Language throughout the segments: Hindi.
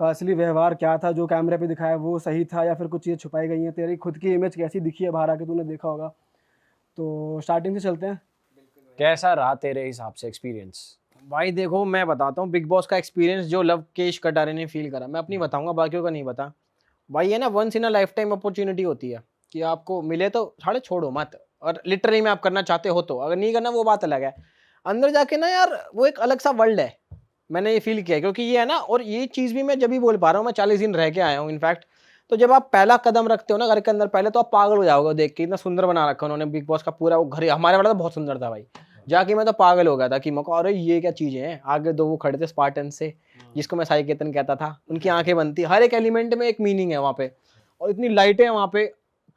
का असली व्यवहार क्या था, जो कैमरे पे दिखाया वो सही था या फिर कुछ चीज़ें छुपाई गई हैं, तेरी खुद की इमेज कैसी दिखी है बाहर आके, तूने देखा होगा। तो स्टार्टिंग से चलते हैं। कैसा रहा तेरे हिसाब से एक्सपीरियंस? भाई देखो मैं बताता हूँ बिग बॉस का एक्सपीरियंस जो लवकेश कटारे ने फील करा, मैं अपनी बताऊंगा, बाकियों का नहीं बता। भाई ये ना once in a lifetime opportunity होती है कि आपको मिले तो साढ़े छोड़ो मत, और लिटरली में आप करना चाहते हो तो, अगर नहीं करना वो बात अलग है। अंदर जाके ना यार वो एक अलग सा वर्ल्ड है, मैंने ये फील किया, क्योंकि ये है ना, और ये चीज़ भी मैं जब भी बोल पा रहा हूँ, मैं 40 दिन रह के आया हूँ इनफैक्ट। तो जब आप पहला कदम रखते हो ना घर के अंदर, पहले तो आप पागल हो जाओगे देख के, इतना सुंदर बना रखा उन्होंने बिग बॉस का पूरा वो घर। हमारे वाला तो बहुत सुंदर था भाई, जाके मैं तो पागल हो गया था कि मको अरे ये क्या चीजें हैं। आगे दो वो खड़े थे स्पार्टन से, जिसको मैं साई केतन कहता था, उनकी आंखें बनती, हर एक एलिमेंट में एक मीनिंग है वहाँ पे, और इतनी लाइटें हैं वहाँ पे,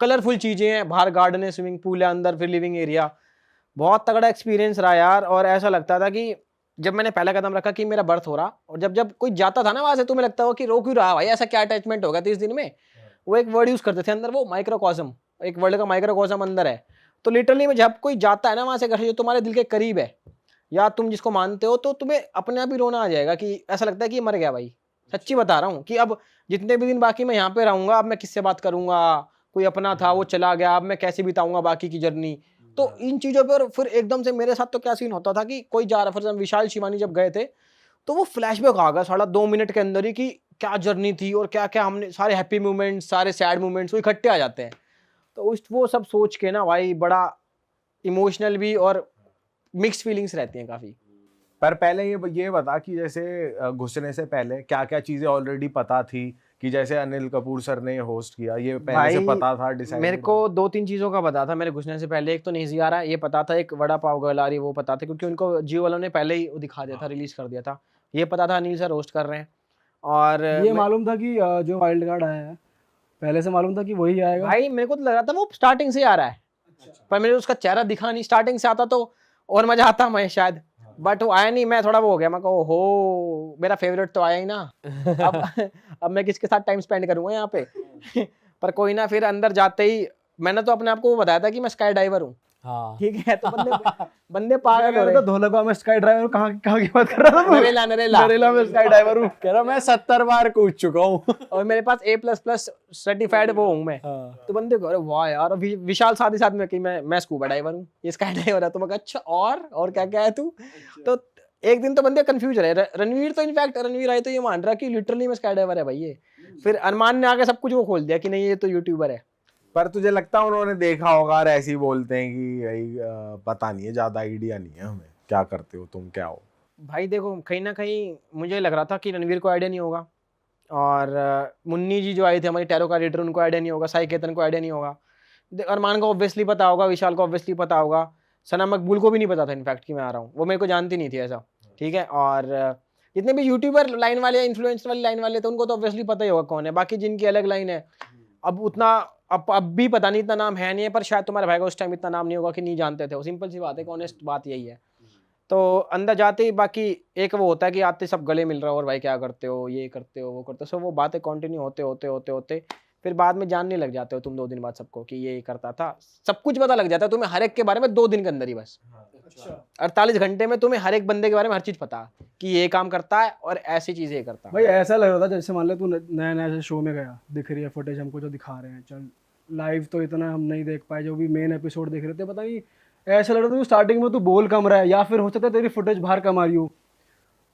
कलरफुल चीजें हैं, बाहर गार्डन है, स्विमिंग पूल है, अंदर फिर लिविंग एरिया। बहुत तगड़ा एक्सपीरियंस रहा यार। और ऐसा लगता था कि जब मैंने पहला कदम रखा कि मेरा बर्थ हो रहा, और जब जब कोई जाता था ना वहां से, तुम्हें लगता हो कि रो क्यों रहा भाई, ऐसा क्या अटैचमेंट हो गया 30 दिन में। वो एक वर्ड यूज करते थे अंदर, वो माइक्रोकॉस्म, एक वर्ल्ड का माइक्रोकॉस्म अंदर है। तो लिटरली में जब कोई जाता है ना वहां से घर से, जो तुम्हारे दिल के करीब है या तुम जिसको मानते हो, तो तुम्हें अपने आप ही रोना आ जाएगा कि ऐसा लगता है कि मर गया भाई। सच्ची बता रहा हूँ कि अब जितने भी दिन बाकी मैं यहाँ पे रहूंगा, अब मैं किससे बात करूंगा, कोई अपना था वो चला गया, अब मैं कैसे बिताऊंगा बाकी की जर्नी। तो इन चीजों पर फिर एकदम से मेरे साथ तो क्या सीन होता था कि कोई जा रहा, फॉर एग्जाम्पल विशाल शिवानी जब गए थे, तो वो फ्लैशबैक आ गया साढ़ा 2 मिनट के अंदर ही कि क्या जर्नी थी, और क्या क्या हमने, सारे हैप्पी मोमेंट्स, सारे सैड मोमेंट्स वो इकट्ठे आ जाते हैं। तो उस वो सब सोच के ना भाई बड़ा इमोशनल भी और मिक्स फीलिंग्स रहती हैं काफी। पर पहले ये बता कि जैसे घुसने से पहले क्या क्या चीजें ऑलरेडी पता थी, कि जैसे अनिल कपूर सर ने होस्ट किया, ये पहले से पता था, डिसाइड? मेरे को 2-3 चीजों का पता था मेरे घुसने से पहले। एक तो नहीं आ रहा ये पता था, एक वड़ा पाव गलारी वो पता था, क्योंकि उनको जियो वालों ने पहले ही दिखा दिया था, रिलीज कर दिया था। ये पता था अनिल सर होस्ट कर रहे हैं। और ये मालूम था कि जो वाइल्ड कार्ड आया है पहले से मालूम था कि वही आएगा। भाई मेरे को तो लग रहा था वो स्टार्टिंग से आ रहा है, पर मेरे उसका चेहरा दिखा नहीं। स्टार्टिंग से आता तो और मजा आता मैं शायद, बट वो आया नहीं। मैं थोड़ा वो हो गया, मैं कहा हो मेरा फेवरेट तो आया ही ना। अब मैं किसके साथ टाइम स्पेंड करूंगा यहाँ पे। पर कोई ना, फिर अंदर जाते ही मैंने तो अपने आप को वो बताया था कि मैं स्काई डाइवर हूँ। हाँ ठीक है, तो बंदे पागल हो रहे तो धोलका में स्काई ड्राइवर, कहाँ की बात कर रहा था? नरेला नरेला में स्काई ड्राइवर हूँ। कह रहा मैं 70 बार कूद चुका हूँ। और मेरे पास A++ सर्टिफाइड वो हूँ मैं। तो बंदे को अरे वाह यार, और विशाल साथ ही साथ में कि मैं स्कूबा डाइवर हूँ, ये स्काई डाइवर है। तो मैं कहा अच्छा और क्या क्या है तू। तो एक दिन तो बंदे कंफ्यूज रहे। रणवीर तो इनफैक्ट रणवीर आए तो ये मान रहा कि लिटरली में स्काई डाइवर है भाई ये। फिर अरमान ने आके सब कुछ वो खोल दिया कि नहीं ये तो यूट्यूबर है। पर तुझे लगता है उन्होंने देखा होगा और ऐसे ही बोलते हैं कि भाई पता नहीं है, ज्यादा आइडिया नहीं है हमें, क्या करते हो तुम, क्या हो? भाई देखो कहीं ना कहीं मुझे लग रहा था कि रणवीर को आइडिया नहीं होगा, और मुन्नी जी जो आए थे हमारी टैरो का रीडर, उनको आइडिया नहीं होगा, साई केतन को आइडिया नहीं होगा, अरमान को ऑब्वियसली पता होगा, विशाल को ऑब्वियसली पता होगा, सना मकबूल को भी नहीं पता था इनफैक्ट कि मैं आ रहा हूँ, वो मेरे को जानती नहीं थी ऐसा। ठीक है, और जितने भी यूट्यूबर लाइन वाले, इन्फ्लुएंसर वाली लाइन वाले थे, उनको तो ऑब्वियसली पता ही होगा कौन है। बाकी जिनकी अलग लाइन है, अब उतना अब भी पता नहीं, इतना नाम है नहीं है, पर शायद तुम्हारे भाई का उस टाइम इतना नाम नहीं होगा कि नहीं जानते थे वो। सिंपल सी बात है, ऑनेस्ट बात यही है। तो अंदर जाते ही बाकी एक वो होता है कि आते सब गले मिल रहा हो और भाई क्या करते हो, ये करते हो, वो करते हो, सो वो बातें कंटिन्यू होते होते होते होते फिर बाद में जानने लग जाते हो तुम 2 दिन बाद सबको कि ये करता था। सब कुछ पता लग जाता है तुम्हें हर एक के बारे में 2 दिन के अंदर ही बस। 48 घंटे में तुम्हें हर एक बंदे के बारे में हर चीज पता कि ये काम करता है और ऐसी चीजें करता है। भाई ऐसा लग रहा था जैसे मान ले तू नया नया शो में गया, दिख रही है फुटेज हमको जो दिखा रहे हैं, चल लाइव तो इतना हम नहीं देख पाए, जो भी मेन एपिसोड देख रहे थे, पता नहीं ऐसा लग रहा था स्टार्टिंग में तू बोल कम रहा है, या फिर हो सकता है तेरी फुटेज बाहर कम आ रही हो,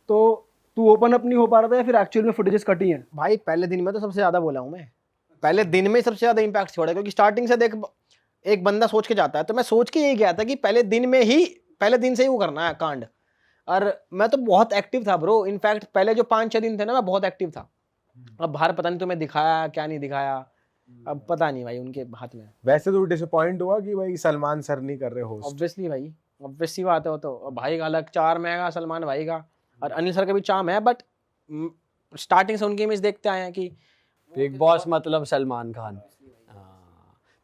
तो तू ओपन अप नहीं हो पा रहा था, या फिर एक्चुअल में फुटेजेस कटी हैं। भाई पहले दिन में तो सबसे ज्यादा बोला हूँ मैं, पहले दिन में सबसे ज्यादा इम्पैक्ट छोड़ा, क्योंकि स्टार्टिंग से देख एक बंदा सोच के जाता है, तो मैं सोच के यही गया था कि पहले दिन से ही वो करना है कांड। और मैं तो बहुत एक्टिव था ब्रो, इनफैक्ट पहले जो 5-6 दिन थे ना मैं बहुत एक्टिव था। अब बाहर पता नहीं तुम्हें दिखाया क्या नहीं दिखाया, अब पता नहीं भाई उनके हाथ में। वैसे तो डिसअपॉइंट हुआ कि भाई सलमान सर नहीं कर रहे होस्ट? ऑब्वियसली भाई, ऑब्वियसली बात है, वो तो भाई का अलग चार्म है सलमान भाई का, और अनिल सर का भी चार्म है, बट स्टार्टिंग से उनकी इमेज देखते आए हैं कि बिग बॉस मतलब सलमान खान।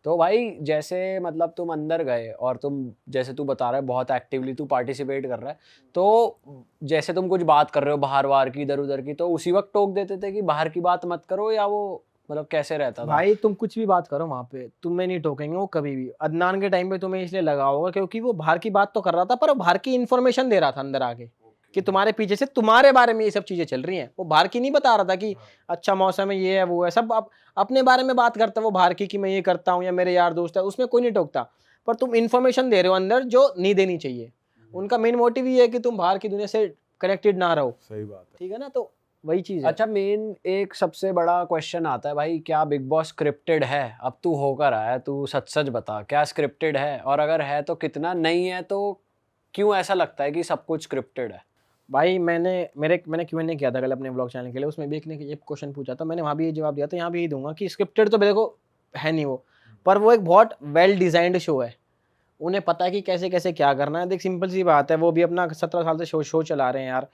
तो भाई जैसे मतलब तुम अंदर गए और तुम जैसे तू बता रहा है बहुत एक्टिवली तू पार्टिसिपेट कर रहा है, तो जैसे तुम कुछ बात कर रहे हो बाहर वार की इधर उधर की, तो उसी वक्त टोक देते थे कि बाहर की बात मत करो, या वो मतलब कैसे रहता था? भाई तुम कुछ भी बात करो वहां पे तुम्हें नहीं टोकेंगे वो कभी भी। अदनान के टाइम पे तुम्हें इसलिए लगा होगा क्योंकि वो बाहर की बात तो कर रहा था, पर वो बाहर की इन्फॉर्मेशन दे रहा था अंदर आके कि तुम्हारे पीछे से तुम्हारे बारे में ये सब चीजें चल रही हैं। वो बाहर की नहीं बता रहा था कि अच्छा मौसम है, ये है, वो है, सब अपने बारे में बात करता है वो बाहर की, कि मैं ये करता हूँ या मेरे यार दोस्त है, उसमें कोई नहीं टोकता। पर तुम इन्फॉर्मेशन दे रहे हो अंदर जो नहीं देनी चाहिए। उनका मेन मोटिव ये है कि तुम बाहर की दुनिया से कनेक्टेड ना रहो। सही बात है। ठीक है ना, तो वही चीज है। अच्छा, मेन एक सबसे बड़ा क्वेश्चन आता है भाई, क्या बिग बॉस स्क्रिप्टेड है? अब तू होकर आया, तू सच सच बता, क्या स्क्रिप्टेड है? और अगर है तो कितना? नहीं है तो क्यों ऐसा लगता है कि सब कुछ स्क्रिप्टेड है? भाई मैंने Q&A किया था कल अपने ब्लॉग चैनल के लिए, उसमें भी एक ने ये क्वेश्चन पूछा था, मैंने वहाँ भी ये जवाब दिया था, यहाँ भी यही दूंगा कि स्क्रिप्टेड तो देखो है नहीं वो, पर वो एक बहुत वेल डिजाइंड शो है। उन्हें पता है कि कैसे कैसे क्या करना है। देख सिंपल सी बात है, वो भी अपना 17 साल से शो चला रहे हैं यार।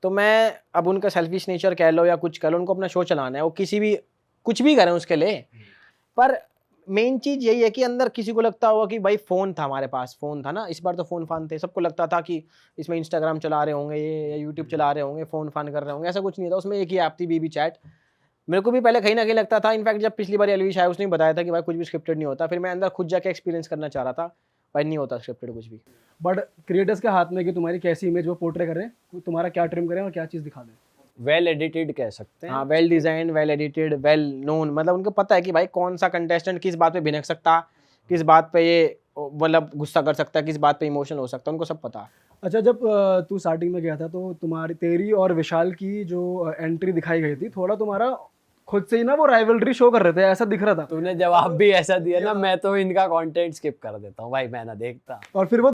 तो मैं अब उनका सेल्फिश नेचर कह लो या कुछ कह लो, उनको अपना शो चलाना है, वो किसी भी कुछ भी करें उसके लिए। पर मेन चीज यही है कि अंदर किसी को लगता होगा कि भाई फोन था, हमारे पास फोन था ना, इस बार तो फोन फान थे, सबको लगता था कि इसमें इंस्टाग्राम चला रहे होंगे ये, या यूट्यूब चला रहे होंगे, फोन फान कर रहे होंगे। ऐसा कुछ नहीं था, उसमें एक ही ऐप थी, बीबी चैट। मेरे को भी पहले कहीं ना कहीं लगता था, इनफैक्ट जब पिछली बार अलविश आया उसने बताया था कि भाई कुछ भी स्क्रिप्टेड नहीं होता, फिर मैं अंदर खुद जाके एक्सपीरियंस करना चाह रहा था, भाई नहीं होता स्क्रिप्टेड कुछ भी। बट क्रिएटर्स के हाथ में कि तुम्हारी कैसी इमेज वो पोर्ट्रे करें, तुम्हारा क्या ट्रिम करें और क्या चीज़ दिखा दें। वेल एडिटेड कह सकते हैं। हाँ, well designed, well edited, well known, मतलब उनको पता है कि भाई कौन सा कंटेस्टेंट किस बात पे भिनक सकता, किस बात पे ये मतलब गुस्सा कर सकता है, किस बात पे इमोशनल हो सकता है, उनको सब पता है। अच्छा, जब तू स्टार्टिंग में गया था तो तेरी और विशाल की जो एंट्री दिखाई गई थी, थोड़ा तुम्हारा खुद से ही ना वो राइवलरी शो कर रहे थे, ऐसा दिख रहा था। तूने जवाब भी ऐसा दिया ना, मैं तो इनका कंटेंट स्किप कर देता हूँ भाई, मैं ना देखता। और फिर वो